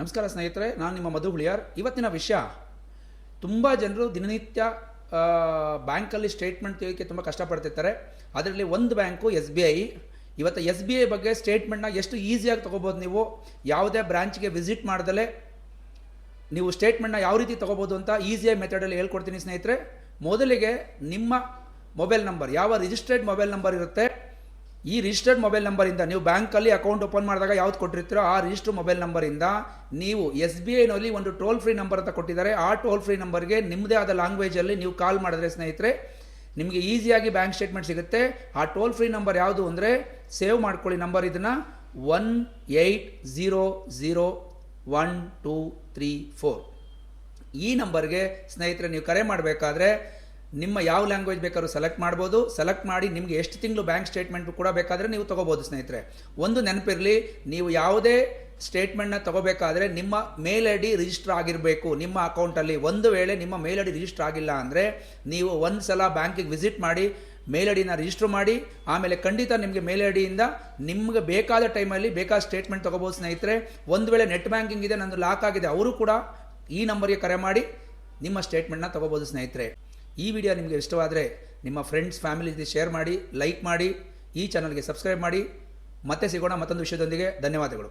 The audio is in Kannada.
ನಮಸ್ಕಾರ ಸ್ನೇಹಿತರೆ, ನಾನು ನಿಮ್ಮ ಮಧು ಹುಳಿಯಾರ್. ಇವತ್ತಿನ ವಿಷಯ, ತುಂಬ ಜನರು ದಿನನಿತ್ಯ ಬ್ಯಾಂಕಲ್ಲಿ ಸ್ಟೇಟ್ಮೆಂಟ್ ತೆಗೆಯೋಕ್ಕೆ ತುಂಬ ಕಷ್ಟಪಡ್ತಿರ್ತಾರೆ. ಅದರಲ್ಲಿ ಒಂದು ಬ್ಯಾಂಕು SBI. ಇವತ್ತು SBI ಬಗ್ಗೆ ಸ್ಟೇಟ್ಮೆಂಟ್ನ ಎಷ್ಟು ಈಸಿಯಾಗಿ ತೊಗೋಬೋದು. ನೀವು ಯಾವುದೇ ಬ್ರಾಂಚ್ಗೆ ವಿಸಿಟ್ ಮಾಡ್ದಲೇ ನೀವು ಸ್ಟೇಟ್ಮೆಂಟ್ನ ಯಾವ ರೀತಿ ತೊಗೋಬೋದು ಅಂತ ಈಸಿಯಾಗಿ ಮೆಥಡಲ್ಲಿ ಹೇಳ್ಕೊಡ್ತೀನಿ ಸ್ನೇಹಿತರೆ. ಮೊದಲಿಗೆ ನಿಮ್ಮ ಮೊಬೈಲ್ ನಂಬರ್, ಯಾವ ರಿಜಿಸ್ಟರ್ಡ್ ಮೊಬೈಲ್ ನಂಬರ್ ಇರುತ್ತೆ, ಈ ರಿಜಿಸ್ಟರ್ಡ್ ಮೊಬೈಲ್ ನಂಬರಿಂದ ನೀವು ಬ್ಯಾಂಕಲ್ಲಿ ಅಕೌಂಟ್ ಓಪನ್ ಮಾಡಿದಾಗ ಯಾವ್ದು ಕೊಟ್ಟಿರ್ತೀರೋ ಆ ರಿಜಿಸ್ಟರ್ ಮೊಬೈಲ್ ನಂಬರಿಂದ ನೀವು SBIನಲ್ಲಿ ಒಂದು ಟೋಲ್ ಫ್ರೀ ನಂಬರ್ ಅಂತ ಕೊಟ್ಟಿದ್ದಾರೆ. ಆ ಟೋಲ್ ಫ್ರೀ ನಂಬರ್ಗೆ ನಿಮ್ಮದೇ ಆದ ಲ್ಯಾಂಗ್ವೇಜಲ್ಲಿ ನೀವು ಕಾಲ್ ಮಾಡಿದ್ರೆ ಸ್ನೇಹಿತರೆ ನಿಮಗೆ ಈಸಿಯಾಗಿ ಬ್ಯಾಂಕ್ ಸ್ಟೇಟ್ಮೆಂಟ್ ಸಿಗುತ್ತೆ. ಆ ಟೋಲ್ ಫ್ರೀ ನಂಬರ್ ಯಾವುದು ಅಂದರೆ ಸೇವ್ ಮಾಡ್ಕೊಳ್ಳಿ ನಂಬರ್, ಇದನ್ನು 18001234. ಈ ನಂಬರ್ಗೆ ಸ್ನೇಹಿತರೆ ನೀವು ಕರೆ ಮಾಡಬೇಕಾದ್ರೆ ನಿಮ್ಮ ಯಾವ ಲ್ಯಾಂಗ್ವೇಜ್ ಬೇಕಾದ್ರೂ ಸೆಲೆಕ್ಟ್ ಮಾಡ್ಬೋದು. ಸೆಲೆಕ್ಟ್ ಮಾಡಿ ನಿಮಗೆ ಎಷ್ಟು ತಿಂಗಳು ಬ್ಯಾಂಕ್ ಸ್ಟೇಟ್ಮೆಂಟ್ ಕೂಡ ಬೇಕಾದರೆ ನೀವು ತೊಗೋಬೋದು ಸ್ನೇಹಿತರೆ. ಒಂದು ನೆನಪಿರಲಿ, ನೀವು ಯಾವುದೇ ಸ್ಟೇಟ್ಮೆಂಟ್ನ ತೊಗೋಬೇಕಾದ್ರೆ ನಿಮ್ಮ ಮೇಲ್ ID ರಿಜಿಸ್ಟರ್ ಆಗಿರಬೇಕು ನಿಮ್ಮ ಅಕೌಂಟಲ್ಲಿ. ಒಂದು ವೇಳೆ ನಿಮ್ಮ ಮೇಲ್ ID ರಿಜಿಸ್ಟರ್ ಆಗಿಲ್ಲ ಅಂದರೆ ನೀವು ಒಂದು ಸಲ ಬ್ಯಾಂಕಿಗೆ ವಿಸಿಟ್ ಮಾಡಿ ಮೇಲ್ IDನ ರಿಜಿಸ್ಟರ್ ಮಾಡಿ, ಆಮೇಲೆ ಖಂಡಿತ ನಿಮಗೆ ಮೇಲ್ IDಯಿಂದ ನಿಮಗೆ ಬೇಕಾದ ಟೈಮಲ್ಲಿ ಬೇಕಾದ ಸ್ಟೇಟ್ಮೆಂಟ್ ತೊಗೋಬೋದು ಸ್ನೇಹಿತರೆ. ಒಂದು ವೇಳೆ ನೆಟ್ ಬ್ಯಾಂಕಿಂಗ್ ಇದೆ, ನಂದು ಲಾಕ್ ಆಗಿದೆ, ಅವರು ಕೂಡ ಈ ನಂಬರ್ಗೆ ಕರೆ ಮಾಡಿ ನಿಮ್ಮ ಸ್ಟೇಟ್ಮೆಂಟ್ನ ತೊಗೋಬೋದು ಸ್ನೇಹಿತರೆ. ಈ ವಿಡಿಯೋ ನಿಮಗೆ ಇಷ್ಟವಾದರೆ ನಿಮ್ಮ ಫ್ರೆಂಡ್ಸ್ ಫ್ಯಾಮಿಲಿ ಜೊತೆ ಶೇರ್ ಮಾಡಿ, ಲೈಕ್ ಮಾಡಿ, ಈ ಚಾನಲ್ಗೆ ಸಬ್ಸ್ಕ್ರೈಬ್ ಮಾಡಿ. ಮತ್ತೆ ಸಿಗೋಣ ಮತ್ತೊಂದು ವಿಷಯದೊಂದಿಗೆ. ಧನ್ಯವಾದಗಳು.